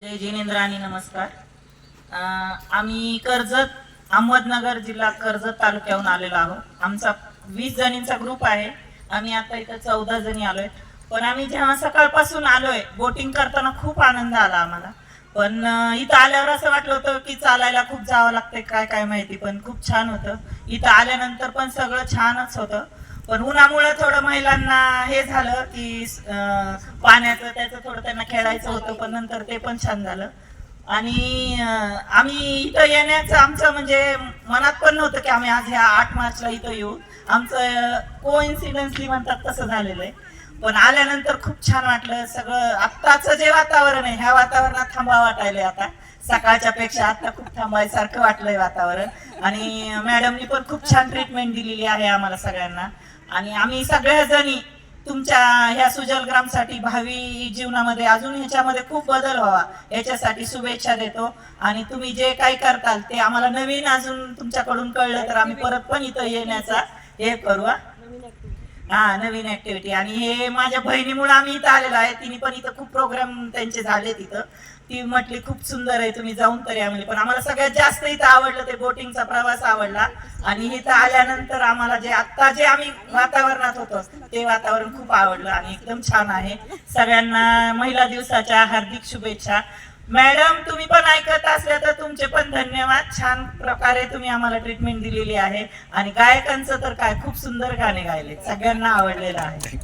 जय जिनेंद्र आणि नमस्कार. आम्ही कर्जत अहमदनगर जिल्हा कर्जत तालुक्याहून आलेलो आहोत. आमचा 20 जणींचा ग्रुप आहे. आम्ही आता इथं 14 जणी आलोय. पण आम्ही जेव्हा सकाळपासून आलोय बोटिंग करताना खूप आनंद आला आम्हाला. पण इथं आल्यावर असं वाटलं होतं की चालायला खूप जावं लागतंय काय काय माहिती, पण खूप छान होतं. इथं आल्यानंतर पण सगळं छानच होतं. पण उन्हामुळे थोडं महिलांना हे झालं की पाण्याचं त्याचं थोडं त्यांना खेळायचं होतं, पण नंतर ते पण छान झालं. आणि आम्ही इथं येण्याचं आमचं म्हणजे मनात पण नव्हतं की आम्ही आज ह्या 8 मार्चला इथं येऊ. आमचं कोइन्सिडन्सली म्हणतात तसं झालेलं आहे. पण आल्यानंतर खूप छान वाटलं. सगळं आत्ताचं जे वातावरण आहे ह्या वातावरणात थांबा वाटायलंय आता. सकाळच्या पेक्षा आता खूप थांबायसारखं वाटलंय वातावरण. आणि मॅडमनी पण खूप छान ट्रीटमेंट दिलेली आहे आम्हाला सगळ्यांना. आणि आम्ही सगळ्या जणी तुमच्या ह्या सुजल ग्रामसाठी भावी जीवनामध्ये अजून ह्याच्यामध्ये खूप बदल व्हावा याच्यासाठी शुभेच्छा देतो. आणि तुम्ही जे काही करताल ते आम्हाला नवीन अजून तुमच्याकडून कळलं तर आम्ही परत पण इथं येण्याचा हे करू. हा, नवीन ऍक्टिव्हिटी. आणि हे माझ्या बहिणीमुळे आम्ही इथं आलेलो आहे. तिने पण इथं खूप प्रोग्राम त्यांचे झाले तिथं. ती म्हटली खूप सुंदर आहे, तुम्ही जाऊन तरी आम्ही. पण आम्हाला सगळ्यात जास्त इथं आवडलं ते बोटिंगचा प्रवास आवडला. आणि इथं आल्यानंतर आम्हाला जे आत्ता जे आम्ही वातावरणात होतो ते वातावरण खूप आवडलं आणि एकदम छान आहे. सगळ्यांना महिला दिवसाच्या हार्दिक शुभेच्छा. मॅडम तुम्ही पण ऐकत असल्या तर तुमचे पण धन्यवाद. छान प्रकारे तुम्ही आम्हाला ट्रीटमेंट दिलेली आहे. आणि गायकांचं तर काय खूप सुंदर गाणे गायले, सगळ्यांना आवडलेलं आहे.